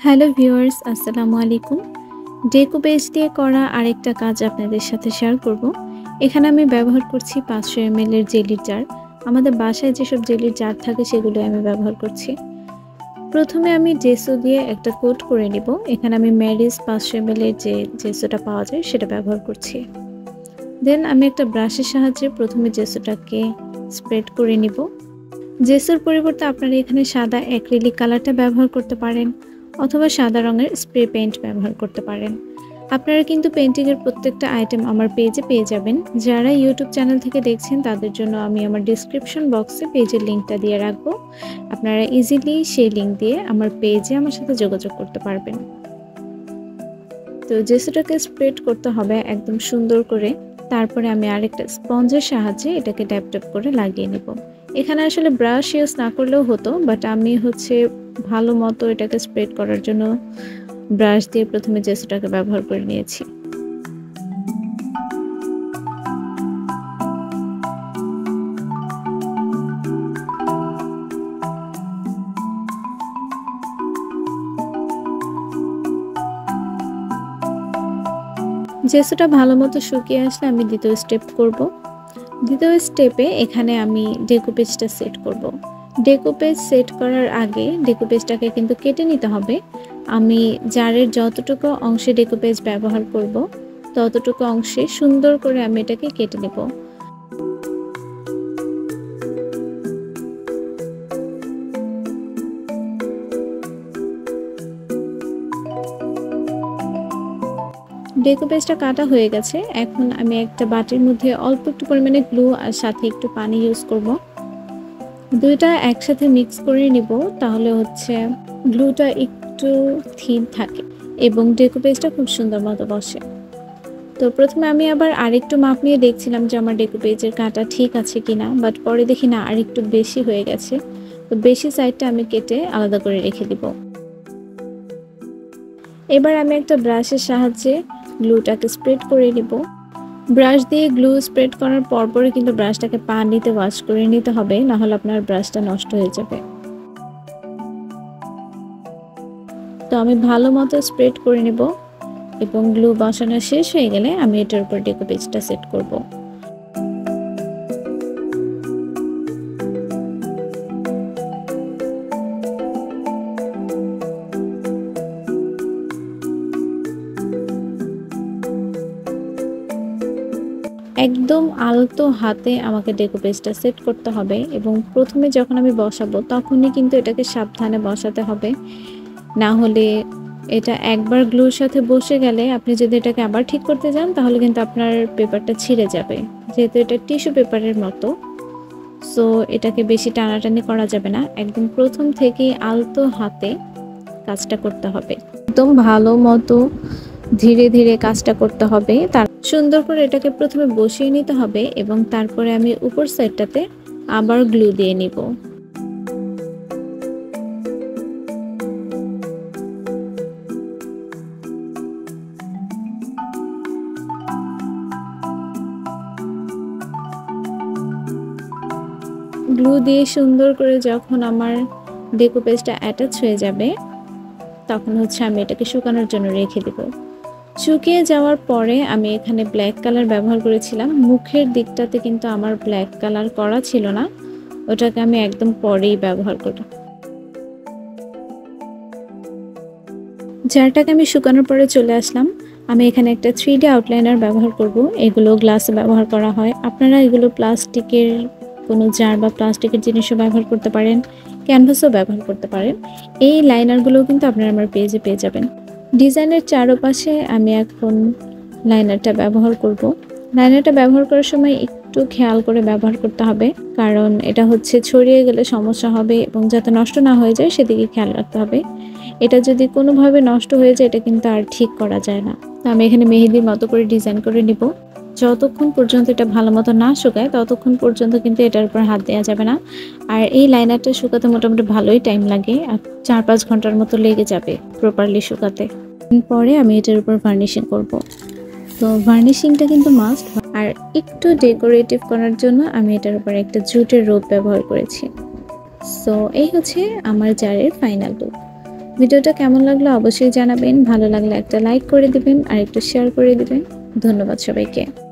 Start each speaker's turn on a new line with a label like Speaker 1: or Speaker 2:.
Speaker 1: Hello viewers, আসসালামু আলাইকুম। Decoupage দিয়ে করা আরেকটা কাজ আপনাদের সাথে শেয়ার করব। এখানে আমি ব্যবহার করছি 500 ml এর জেলির জার। আমাদের বাসায় যেসব জেলির জার থাকে সেগুলো আমি ব্যবহার করছি। প্রথমে আমি জেসো দিয়ে একটা কোট করে নিব। এখানে আমি ম্যারিজ 500 ml এর যে জেসোটা পাওয়া যায় সেটা ব্যবহার করছি। দেন আমি একটা ব্রাশের সাহায্যে প্রথমে জেসোটাকে স্প্রেড করে নিব। জেসোর পরিবর্তে আপনারা এখানে সাদা অ্যাক্রিলিক কালারটা ব্যবহার করতে পারেন অথবা সাদা রঙের স্প্রে পেইন্ট ব্যবহার করতে পারেন। আপনারা কিন্তু পেইন্টিংয়ের প্রত্যেকটা আইটেম আমার পেজে পেয়ে যাবেন। যারা ইউটিউব চ্যানেল থেকে দেখছেন তাদের জন্য আমি আমার ডিসক্রিপশন বক্সে পেজের লিঙ্কটা দিয়ে রাখবো। আপনারা ইজিলি সেই লিঙ্ক দিয়ে আমার পেজে আমার সাথে যোগাযোগ করতে পারবেন। তো জেসোটাকে স্প্রেড করতে হবে একদম সুন্দর করে। তারপরে আমি আরেকটা স্পঞ্জের সাহায্যে এটাকে ট্যাপ ট্যাপ করে লাগিয়ে নেব। এখানে আসলে ব্রাশ ইউজ না করলেও হতো, বাট আমি ভালো মতো এটাকে স্প্রেড করার জন্য ব্রাশ দিয়ে প্রথমে জেসোটাকে ব্যবহার করে নিয়েছি। জেসোটা ভালো মতো শুকিয়ে আসলে আমি দ্বিতীয় স্টেপ করব। দ্বিতীয় স্টেপে এখানে আমি ডেকোপেজটা সেট করব। ডেকোপেজ সেট করার আগে ডেকোপেজটাকে কিন্তু কেটে নিতে হবে। আমি জারের যতটুকু অংশে ডেকোপেজ ব্যবহার করব ততটুকু অংশে সুন্দর করে আমি এটাকে কেটে নেব। ডেকোপেজটা কাটা হয়ে গেছে। এখন আমি একটা বাটির মধ্যে অল্প একটু পরিমাণে গ্লু আর সাথে একটু পানি ইউজ করব। দুইটা একসাথে মিক্স করে নিব, তাহলে গ্লুটা একটু থিন থাকে এবং ডেকোপেজটা খুব সুন্দর মতো বসে। তো প্রথমে আমি আবার আরেকটু মাপ নিয়ে দেখছিলাম যে আমার ডেকোপেজের কাটা ঠিক আছে কিনা, বাট পরে দেখি না আরেকটু বেশি হয়ে গেছে। তো বেশি সাইডটা আমি কেটে আলাদা করে রেখে দিব। এবার আমি একটা ব্রাশের সাহায্যে গ্লুটাকে স্প্রেড করে নিব। ব্রাশ দিয়ে গ্লু স্প্রেড করার পরপরই কিন্তু ব্রাশটাকে পানিতে ওয়াশ করে নিতে হবে, না হলে আপনার ব্রাশটা নষ্ট হয়ে যাবে। তো আমি ভালো মতো স্প্রেড করে নেব এবং গ্লু বসানো শেষ হয়ে গেলে আমি এটার উপর ডেকোপেজটা সেট করব। একদম আলতো হাতে আমাকে ডেকোপেজটা সেট করতে হবে এবং প্রথমে যখন আমি বসাবো তখনই কিন্তু এটাকে সাবধানে বসাতে হবে, না হলে এটা একবার গ্লুর সাথে বসে গেলে আপনি যদি এটাকে আবার ঠিক করতে যান তাহলে কিন্তু আপনার পেপারটা ছিঁড়ে যাবে, যেহেতু এটা টিস্যু পেপারের মতো। সো এটাকে বেশি টানাটানি করা যাবে না, একদম প্রথম থেকেই আলতো হাতে কাজটা করতে হবে। একদম ভালো মতো ধীরে ধীরে কাজটা করতে হবে। তার সুন্দর করে এটাকে প্রথমে বসিয়ে নিতে হবে এবং তারপরে আমি উপর সাইডটাতে আবার গ্লু দিয়ে নিব। গ্লু দিয়ে সুন্দর করে যখন আমার ডেকোপেজটা অ্যাটাচ হয়ে যাবে তখন আমি এটাকে শুকানোর জন্য রেখে দেব। শুকিয়ে যাওয়ার পরে আমি এখানে ব্ল্যাক কালার ব্যবহার করেছিলাম। মুখের দিকটাতে কিন্তু আমার ব্ল্যাক কালার করা ছিল না, ওটাকে আমি একদম পরেই ব্যবহার করি। জারটাকে আমি শুকানোর পরে চলে আসলাম। আমি এখানে একটা 3D আউটলাইনার ব্যবহার করব। এগুলো গ্লাসে ব্যবহার করা হয়, আপনারা এগুলো প্লাস্টিকের কোনো জার বা প্লাস্টিকের জিনিসও ব্যবহার করতে পারেন, ক্যানভাসও ব্যবহার করতে পারেন। এই লাইনারগুলোও কিন্তু আপনারা আমার পেজে পেয়ে যাবেন। ডিজাইনের চারপাশে আমি এখন লাইনারটা ব্যবহার করব। লাইনারটা ব্যবহার করার সময় একটু খেয়াল করে ব্যবহার করতে হবে, কারণ এটা ছড়িয়ে গেলে সমস্যা হবে এবং যাতে নষ্ট না হয়ে যায় সেদিকে খেয়াল রাখতে হবে। এটা যদি কোনোভাবে নষ্ট হয়ে যায় এটা কিন্তু আর ঠিক করা যায় না। আমি এখানে মেহেদির মতো করে ডিজাইন করে নিব। যতক্ষণ পর্যন্ত এটা ভালো মতো না শুকায় ততক্ষণ পর্যন্ত কিন্তু এটার উপর হাত দেওয়া যাবে না। আর এই লাইনারটা শুকাতে মোটামুটি ভালোই টাইম লাগে, আর 4-5 ঘন্টার মতো লেগে যাবে প্রপারলি শুকাতে। পরে আমি এটার উপর ভার্নিশিং করব। তো ভার্নিশিংটা কিন্তু মাস্ট। আর একটু ডেকোরেটিভ করার জন্য আমি এটার উপর একটা জুটের রোপ ব্যবহার করেছি। সো এই আমার জারের ফাইনাল লুক। ভিডিওটা কেমন লাগলো অবশ্যই জানাবেন। ভালো লাগলে একটা লাইক করে দিবেন আর একটু শেয়ার করে দিবেন। ধন্যবাদ সবাইকে।